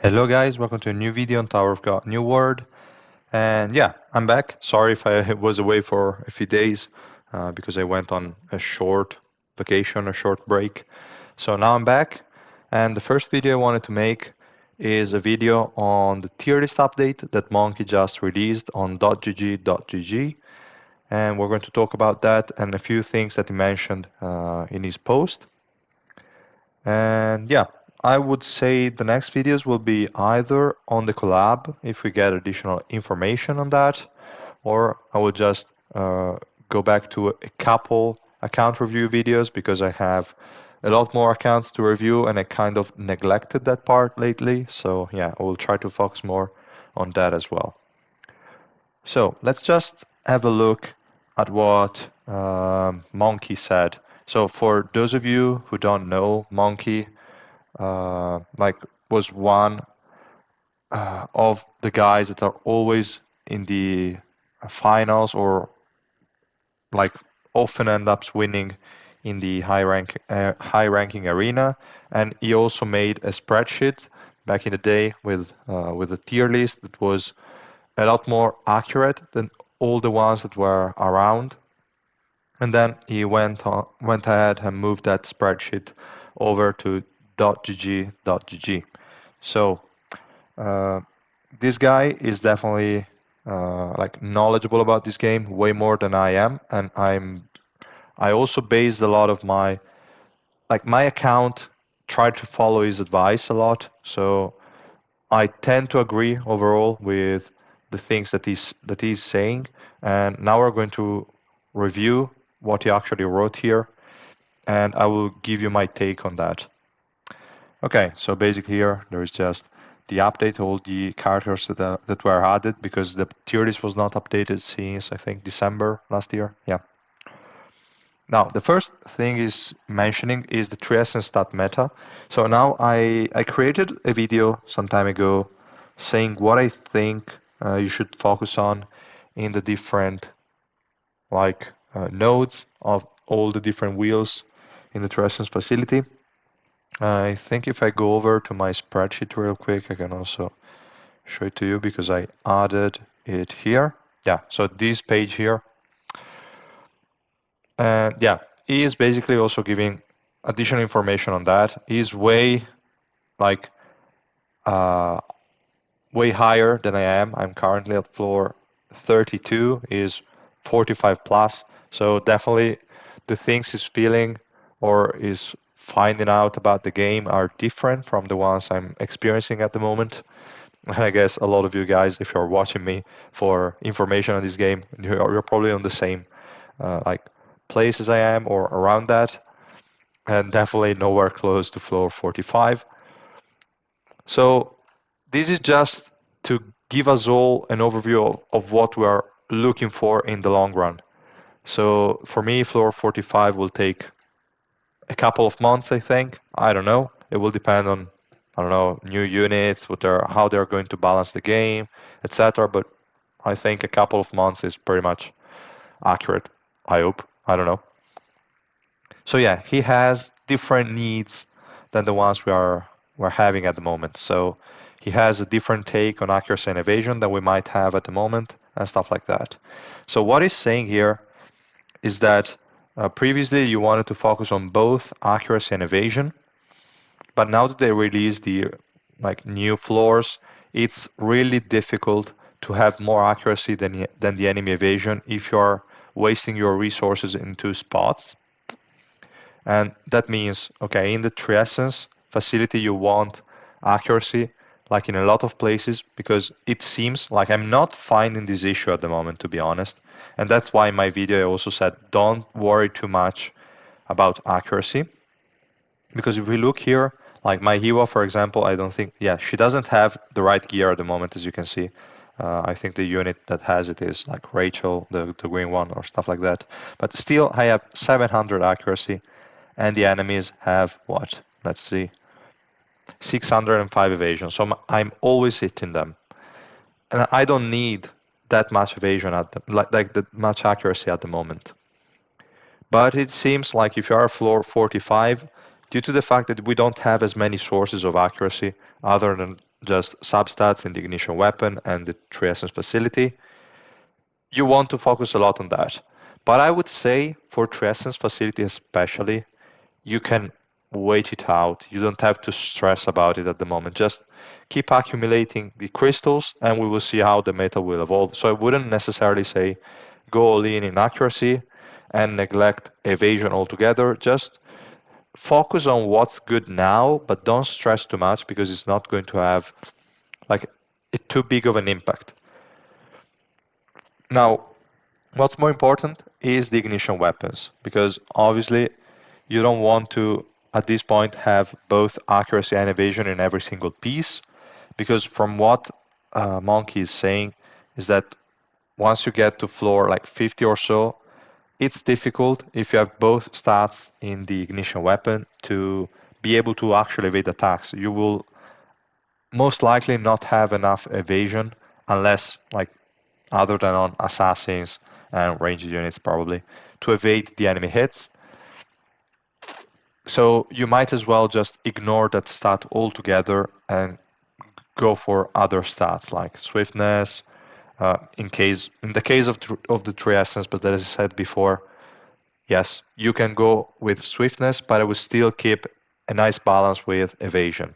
Hello guys, welcome to a new video on Tower of God New World. And yeah, I'm back. Sorry if I was away for a few days because I went on a short vacation, a short break. So now I'm back, and the first video I wanted to make is a video on the tier list update that Monkey just released on .gg.gg, and we're going to talk about that and a few things that he mentioned in his post. And yeah, I would say the next videos will be either on the collab if we get additional information on that, or I will just go back to a couple account review videos because I have a lot more accounts to review and I kind of neglected that part lately. So yeah, I will try to focus more on that as well. So let's just have a look at what Monkey said. So for those of you who don't know, Monkey like was one of the guys that are always in the finals or like often end up winning in the high ranking arena. And he also made a spreadsheet back in the day with a tier list that was a lot more accurate than all the ones that were around. And then he went ahead and moved that spreadsheet over to .gg.gg. So this guy is definitely like knowledgeable about this game way more than I am, and I also based a lot of my account tried to follow his advice a lot. So I tend to agree overall with the things that he's saying. And now we're going to review what he actually wrote here, and I will give you my take on that. Okay, so basically here there is just the update, all the characters that were added because the tier list was not updated since I think December last year. Yeah. Now the first thing is mentioning is the 3 essence stat meta. So now I created a video some time ago saying what I think you should focus on in the different nodes of all the different wheels in the 3 essence facility. I think if I go over to my spreadsheet real quick, I can also show it to you because I added it here. Yeah, so this page here. And yeah, he is basically also giving additional information on that. He's way like way higher than I am. I'm currently at floor 32, is 45 plus. So definitely the things he's feeling or is finding out about the game are different from the ones I'm experiencing at the moment. And I guess a lot of you guys, if you're watching me for information on this game, you're probably on the same like place as I am or around that, and definitely nowhere close to floor 45. So this is just to give us all an overview of what we are looking for in the long run. So for me, floor 45 will take a couple of months, I think. I don't know. It will depend on, I don't know, new units, how they're going to balance the game, etc. But I think a couple of months is pretty much accurate. I hope. I don't know. So yeah, he has different needs than the ones we're having at the moment. So he has a different take on accuracy and evasion than we might have at the moment and stuff like that. So what he's saying here is that previously you wanted to focus on both accuracy and evasion, but now that they released the new floors, it's really difficult to have more accuracy than the enemy evasion if you're wasting your resources in two spots. And that means, okay, in the 3 essence facility, you want accuracy, like in a lot of places, because it seems like I'm not finding this issue at the moment, to be honest. And that's why in my video I also said, don't worry too much about accuracy. Because if we look here, like my Hiwa, for example, I don't think, yeah, she doesn't have the right gear at the moment, as you can see. I think the unit that has it is like Rachel, the green one, or stuff like that. But still, I have 700 accuracy, and the enemies have what? Let's see, 605 evasion. So I'm always hitting them, and I don't need that much evasion like that much accuracy at the moment. But it seems like if you are floor 45, due to the fact that we don't have as many sources of accuracy other than just substats in the ignition weapon and the three essence facility, you want to focus a lot on that. But I would say for three essence facility especially, you can wait it out. You don't have to stress about it at the moment. Just keep accumulating the crystals and we will see how the meta will evolve. So I wouldn't necessarily say go all in accuracy and neglect evasion altogether. Just focus on what's good now, but don't stress too much because it's not going to have like too big of an impact. Now, what's more important is the ignition weapons because obviously you don't want to at this point have both accuracy and evasion in every single piece because from what Monkey is saying is that once you get to floor like 50 or so, it's difficult if you have both stats in the ignition weapon to be able to actually evade attacks. You will most likely not have enough evasion unless like other than on assassins and ranged units probably to evade the enemy hits. So you might as well just ignore that stat altogether and go for other stats like swiftness. In the case of the three essence, but as I said before, yes, you can go with swiftness, but I would still keep a nice balance with evasion.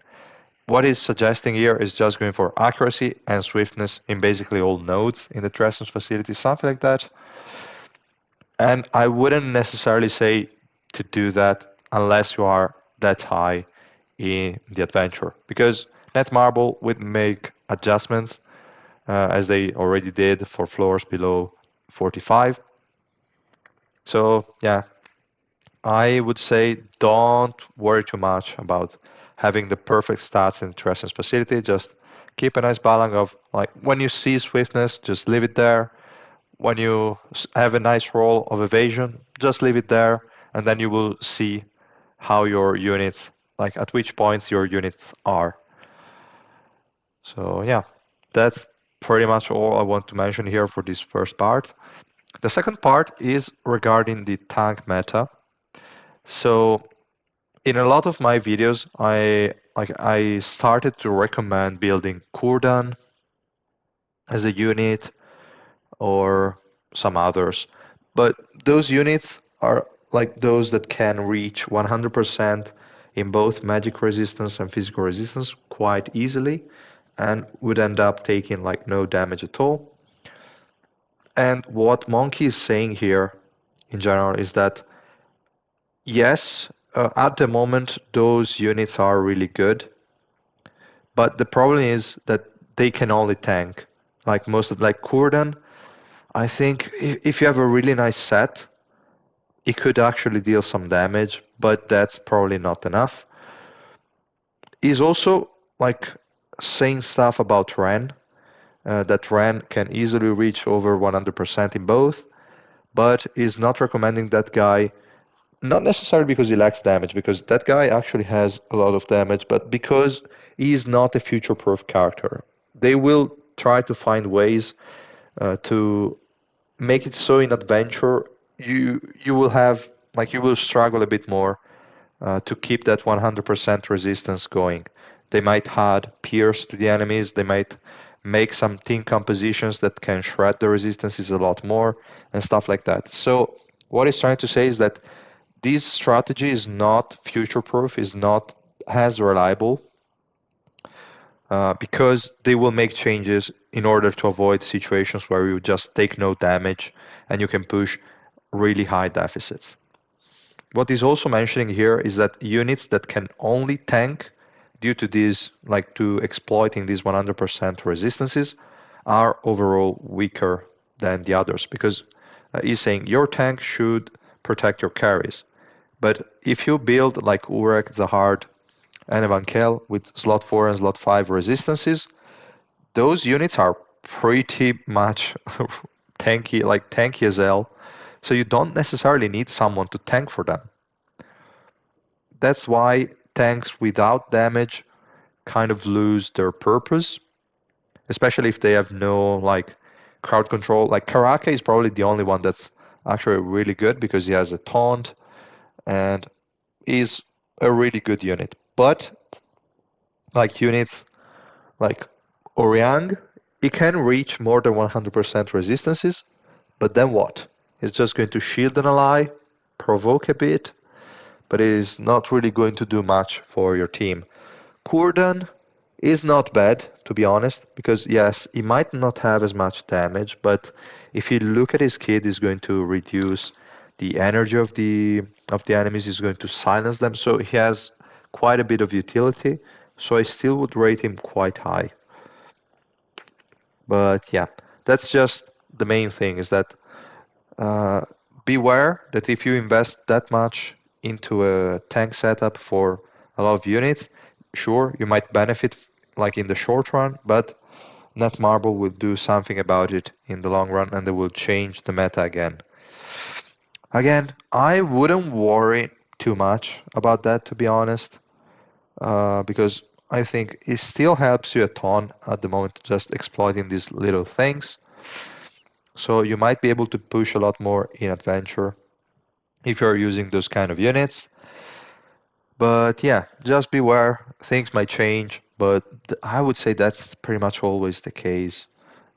What he's suggesting here is just going for accuracy and swiftness in basically all nodes in the three essence facility, something like that. And I wouldn't necessarily say to do that unless you are that high in the adventure, because Netmarble would make adjustments as they already did for floors below 45. So yeah, I would say don't worry too much about having the perfect stats in the essence facility. Just keep a nice balance of like when you see swiftness, just leave it there. When you have a nice roll of evasion, just leave it there, and then you will see how your units, like at which points your units are. So yeah, that's pretty much all I want to mention here for this first part. The second part is regarding the tank meta. So in a lot of my videos, I started to recommend building Kurdan as a unit or some others. But those units are like those that can reach 100% in both magic resistance and physical resistance quite easily and would end up taking like no damage at all. And what Monkey is saying here in general is that yes, at the moment those units are really good, but the problem is that they can only tank. Like most of like Kurdan, I think if you have a really nice set, it could actually deal some damage, but that's probably not enough. He's also like saying stuff about Ren, that Ren can easily reach over 100% in both, but is not recommending that guy, not necessarily because he lacks damage, because that guy actually has a lot of damage, but because he's not a future-proof character. They will try to find ways to make it so in adventure you will have like you will struggle a bit more to keep that 100% resistance going. They might add pierce to the enemies. They might make some team compositions that can shred the resistances a lot more and stuff like that. So what he's trying to say is that this strategy is not future-proof, is not as reliable because they will make changes in order to avoid situations where you just take no damage and you can push really high deficits. What he's also mentioning here is that units that can only tank due to these, like to exploiting these 100% resistances, are overall weaker than the others because he's saying your tank should protect your carries. But if you build like Urek, Zahard, and Evankel with slot 4 and slot 5 resistances, those units are pretty much tanky, like tanky as hell. So you don't necessarily need someone to tank for them. That's why tanks without damage kind of lose their purpose, especially if they have no like crowd control. Like Karaka is probably the only one that's actually really good because he has a taunt and is a really good unit. But like units Like Oriang, it can reach more than 100% resistances, but then what? It's just going to shield an ally, provoke a bit, but it is not really going to do much for your team. Kurdan is not bad, to be honest, because yes, he might not have as much damage, but if you look at his kit, he's going to reduce the energy of the enemies, he's going to silence them, so he has quite a bit of utility. So I still would rate him quite high. But yeah, that's just the main thing is that uh, beware that if you invest that much into a tank setup for a lot of units, sure, you might benefit like in the short run, but Netmarble will do something about it in the long run and they will change the meta again. Again, I wouldn't worry too much about that, to be honest, because I think it still helps you a ton at the moment just exploiting these little things. So you might be able to push a lot more in adventure if you're using those kind of units. But yeah, just beware, things might change, but I would say that's pretty much always the case.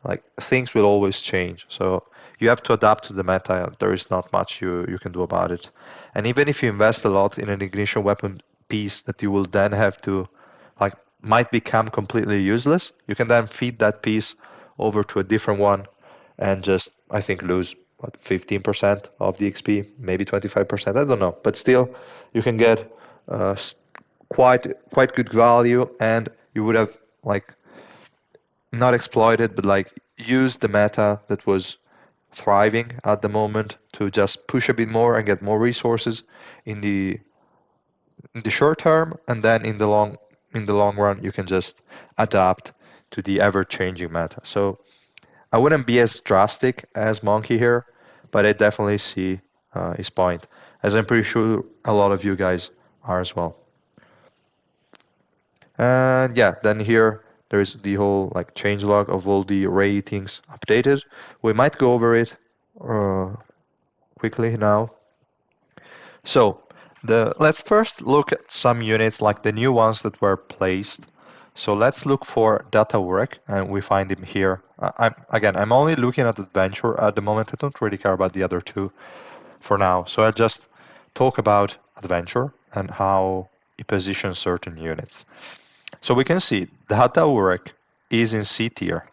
Like things will always change. So you have to adapt to the meta. There is not much you can do about it. And even if you invest a lot in an ignition weapon piece that you will then have to like might become completely useless, you can then feed that piece over to a different one and just I think lose what 15% of the XP, maybe 25%, I don't know. But still you can get uh, quite good value and you would have like not exploited, but like use the meta that was thriving at the moment to just push a bit more and get more resources in the short term, and then in the long run you can just adapt to the ever changing meta. So I wouldn't be as drastic as Monkey here, but I definitely see his point, as I'm pretty sure a lot of you guys are as well. And yeah, then here there is the whole like changelog of all the ratings updated. We might go over it uh, quickly now. So let's first look at some units like the new ones that were placed. So let's look for Data Work, and we find him here. I'm only looking at Adventure at the moment. I don't really care about the other two for now. So I'll just talk about Adventure and how he positions certain units. So we can see Data Work is in C tier.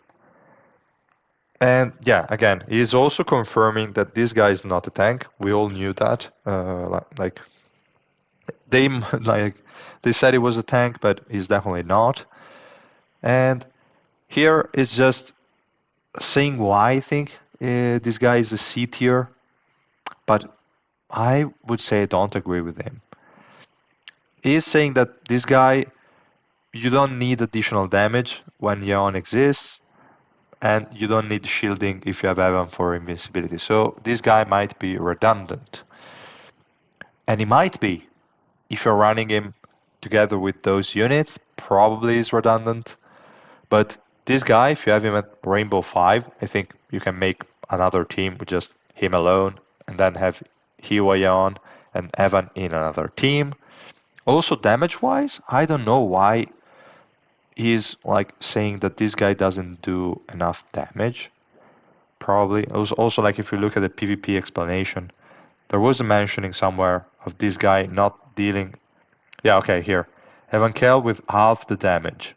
And yeah, again, he's also confirming that this guy is not a tank. We all knew that. Like they like they said he was a tank, but he's definitely not. And here is just saying why I think this guy is a C tier, but I would say I don't agree with him. He's saying that this guy, you don't need additional damage when Yeon exists, and you don't need shielding if you have Evan for invincibility. So this guy might be redundant. And he might be. If you're running him together with those units, probably is redundant. But this guy, if you have him at Rainbow 5, I think you can make another team with just him alone and then have Hwayeon and Evan in another team. Also, damage-wise, I don't know why he's like saying that this guy doesn't do enough damage. Probably. Also, like if you look at the PvP explanation, there was a mentioning somewhere of this guy not dealing. Yeah, okay, here. Evan Kell with half the damage.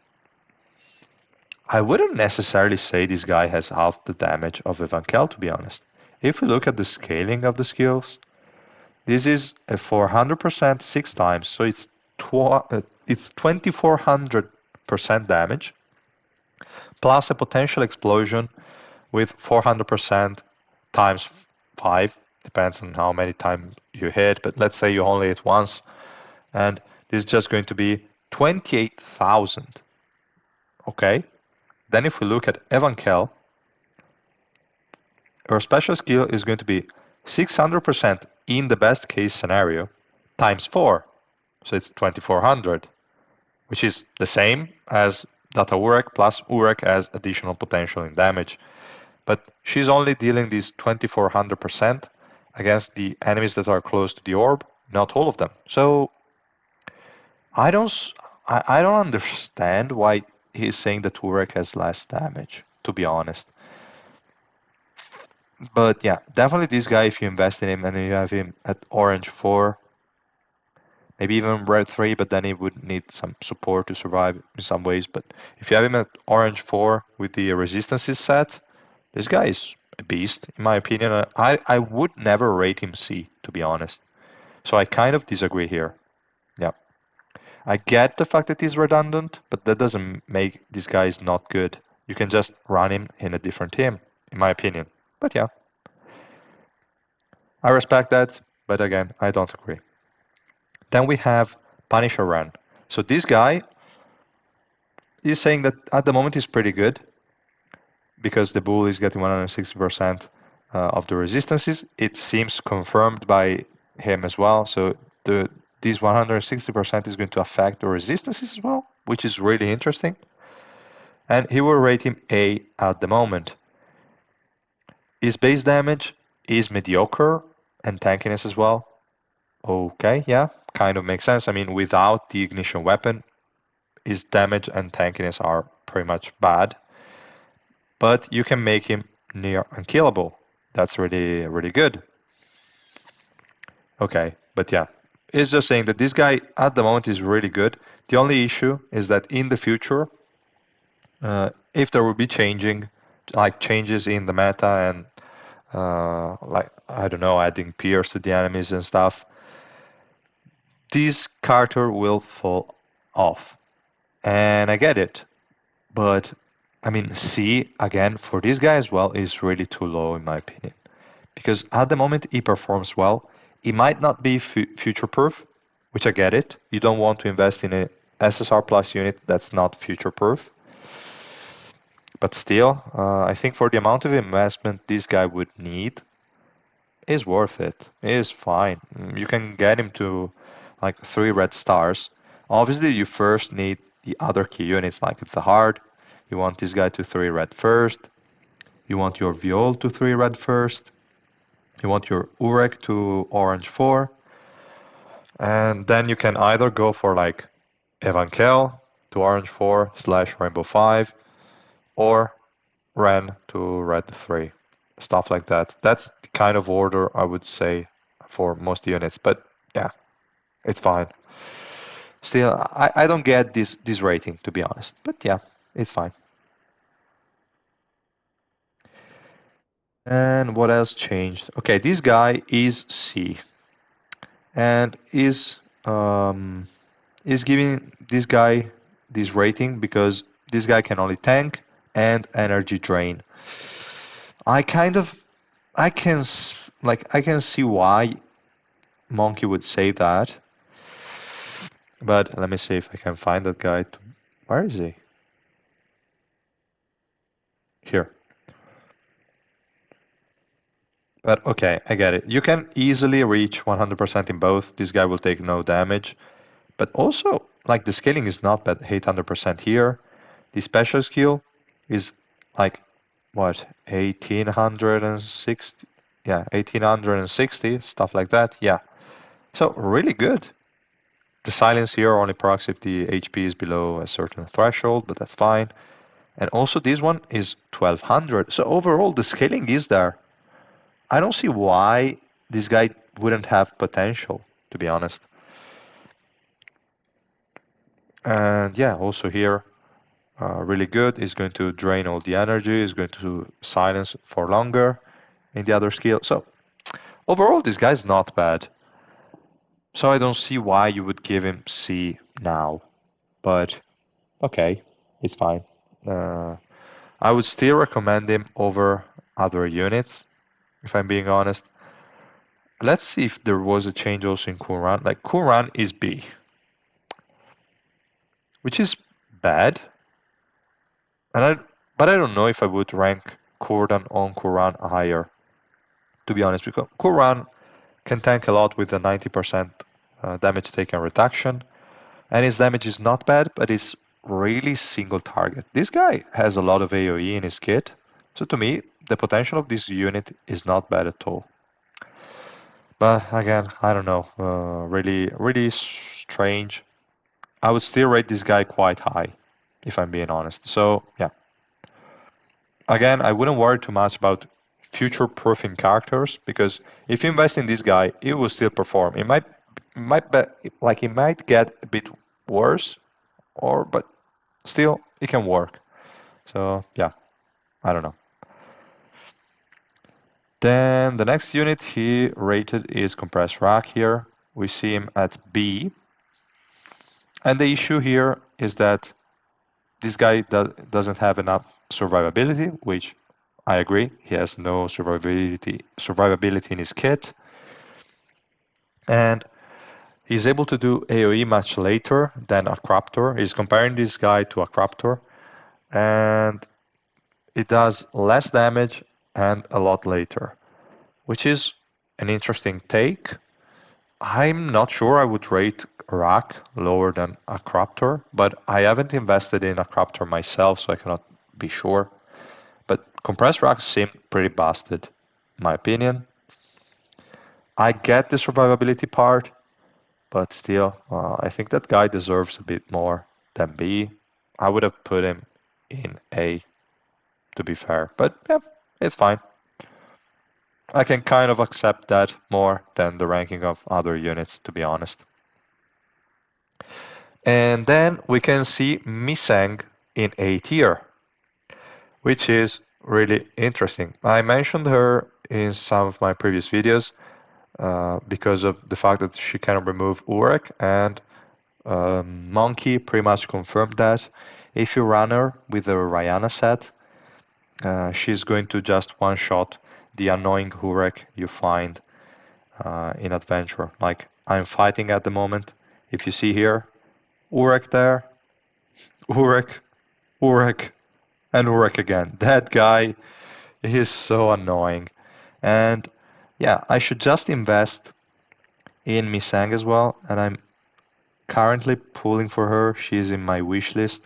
I wouldn't necessarily say this guy has half the damage of Evankel, to be honest. If we look at the scaling of the skills, this is a 400% 6 times, so it's 2400% damage, plus a potential explosion with 400% times 5, depends on how many times you hit, but let's say you only hit once, and this is just going to be 28,000. Okay? Then if we look at Evankel, our special skill is going to be 600% in the best case scenario times 4. So it's 2400, which is the same as Data Urek plus Urek as additional potential in damage. But she's only dealing this 2400% against the enemies that are close to the orb, not all of them. So I don't understand why he's saying that Turek has less damage, to be honest. But yeah, definitely this guy, if you invest in him and you have him at orange 4, maybe even red 3, but then he would need some support to survive in some ways. But if you have him at orange 4 with the resistances set, this guy is a beast, in my opinion. I would never rate him C, to be honest. So I kind of disagree here. Yeah. I get the fact that he's redundant, but that doesn't make these guys not good. You can just run him in a different team, in my opinion. But yeah, I respect that, but again, I don't agree. Then we have Punisher Run. So this guy is saying that at the moment he's pretty good because the bull is getting 160% of the resistances. It seems confirmed by him as well. So this 160% is going to affect the resistances as well, which is really interesting. And he will rate him A at the moment. His base damage is mediocre and tankiness as well. Okay, yeah, kind of makes sense. I mean, without the ignition weapon, his damage and tankiness are pretty much bad. But you can make him near unkillable. That's really, really good. Okay, but yeah, it's just saying that this guy at the moment is really good. The only issue is that in the future, if there will be changes in the meta and like I don't know, adding peers to the enemies and stuff, this character will fall off. And I get it, but I mean, C again for this guy as well is really too low in my opinion, because at the moment he performs well. He might not be future-proof, which I get it. You don't want to invest in a SSR plus unit that's not future-proof. But still, I think for the amount of investment this guy would need, is worth it. It is fine. You can get him to like 3 red stars. Obviously, you first need the other key units, like it's a hard. You want this guy to 3 red first. You want your Viol to 3 red first. You want your Urek to orange 4. And then you can either go for like Evankel to orange 4 / rainbow 5, or Ren to red 3. Stuff like that. That's the kind of order I would say for most units, but yeah, it's fine. Still, I don't get this rating, to be honest, but yeah, it's fine. And what else changed? Okay, this guy is C, and is giving this guy this rating because this guy can only tank and energy drain. I kind of I can see why Monkey would say that, but let me see if I can find that guy. Where is he? Here. But okay, I get it. You can easily reach 100% in both. This guy will take no damage. But also, like the scaling is not bad. 800% here. The special skill is like, what, 1860? Yeah, 1860, stuff like that. Yeah. So really good. The silence here only procs if the HP is below a certain threshold, but that's fine. And also this one is 1200. So overall, the scaling is there. I don't see why this guy wouldn't have potential, to be honest. And yeah, also here, really good. Is going to drain all the energy. Is going to silence for longer in the other skill. So overall, this guy's not bad. So I don't see why you would give him C now. But okay, it's fine. I would still recommend him over other units, if I'm being honest. Let's see if there was a change also in Kuran. Like Kuran is B, which is bad. But I don't know if I would rank Kurdan on Kuran higher, to be honest, because Kuran can tank a lot with a 90% damage taken reduction, and his damage is not bad, but it's really single target. This guy has a lot of AoE in his kit, so to me, the potential of this unit is not bad at all. But again, I don't know, really, really strange. I would still rate this guy quite high, if I'm being honest. So yeah, again, I wouldn't worry too much about future-proofing characters because if you invest in this guy, it will still perform. It might be, like it might get a bit worse, but still it can work. So yeah, I don't know. Then the next unit he rated is compressed rack here. We see him at B. And the issue here is that this guy doesn't have enough survivability, which I agree. He has no survivability in his kit. And he's able to do AoE much later than a Craptor. He's comparing this guy to a Craptor. And it does less damage and a lot later, which is an interesting take. I'm not sure I would rate Rack lower than a Craptor, but I haven't invested in a Craptor myself, so I cannot be sure. But compressed racks seem pretty busted, in my opinion. I get the survivability part, but still, I think that guy deserves a bit more than B. I would have put him in A, to be fair, but yeah, it's fine. I can kind of accept that more than the ranking of other units, to be honest. And then we can see Miseng in A tier, which is really interesting. I mentioned her in some of my previous videos because of the fact that she can remove Urek, and Monkey pretty much confirmed that. If you run her with the Ryana set, she's going to just one-shot the annoying Urek you find in adventure. Like I'm fighting at the moment. If you see here, Urek there, Urek, Urek, and Urek again. That guy is so annoying. And yeah, I should just invest in Misang as well. And I'm currently pulling for her. She's in my wish list.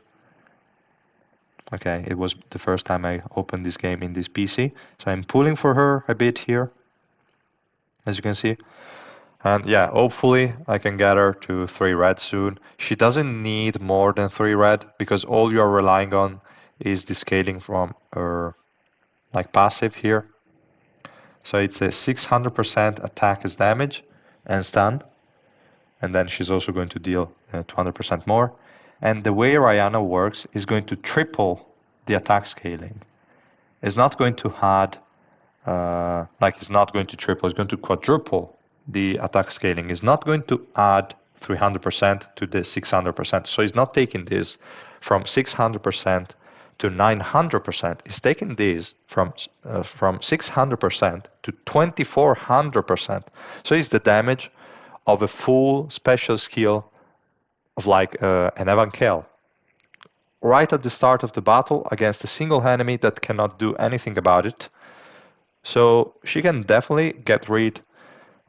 Okay, it was the first time I opened this game in this PC. So I'm pulling for her a bit here, as you can see. And yeah, hopefully I can get her to 3 red soon. She doesn't need more than 3 red because all you are relying on is the scaling from her like passive here. So it's a 600% attack as damage and stun. And then she's also going to deal 200% more. And the way Ryana works is going to triple the attack scaling. It's not going to add, it's not going to triple, it's going to quadruple the attack scaling. It's not going to add 300% to the 600%. So it's not taking this from 600% to 900%. It's taking this from 600% to 2400%. So it's the damage of a full special skill of like an Evan Kale. Right at the start of the battle against a single enemy that cannot do anything about it. So she can definitely get rid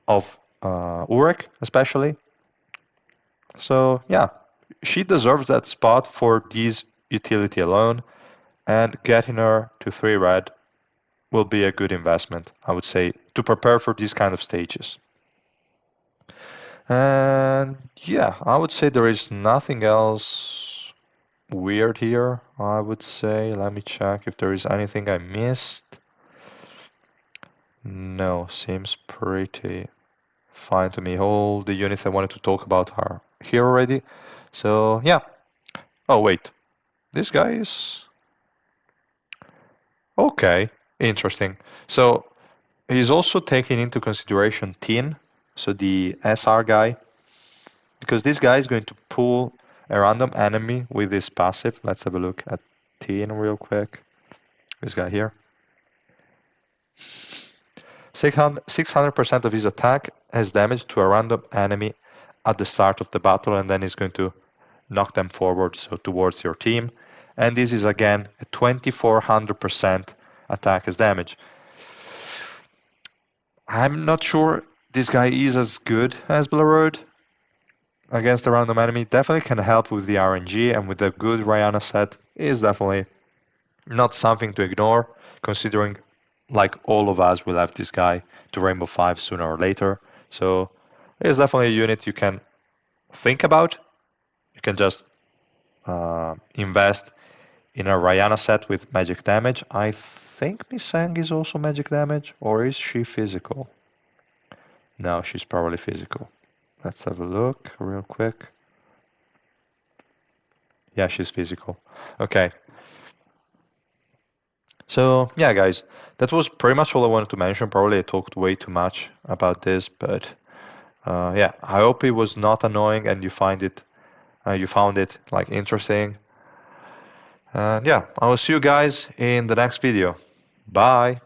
of Urek, especially. So yeah, she deserves that spot for this utility alone, and getting her to 3 red will be a good investment, I would say, to prepare for these kind of stages. And yeah, I would say there is nothing else weird here, I would say. Let me check if there is anything I missed. No, seems pretty fine to me. All the units I wanted to talk about are here already. So yeah. Oh wait, this guy is okay, interesting. So he's also taking into consideration Tin, so the SR guy, because this guy is going to pull a random enemy with this passive. Let's have a look at Tin real quick. This guy here. 600% of his attack has damage to a random enemy at the start of the battle, and then he's going to knock them forward, so towards your team. And this is again a 2400% attack as damage. I'm not sure this guy is as good as Blarode against a random enemy. Definitely can help with the RNG, and with a good Ryana set is definitely not something to ignore, considering like all of us will have this guy to Rainbow 5 sooner or later. So it's definitely a unit you can think about. You can just invest in a Rihanna set with magic damage. I think Misang is also magic damage, or is she physical? No, she's probably physical. Let's have a look real quick. Yeah, she's physical. Okay. So, yeah, guys, that was pretty much all I wanted to mention. Probably I talked way too much about this, but yeah, I hope it was not annoying and you found it like interesting. And yeah, I will see you guys in the next video. Bye.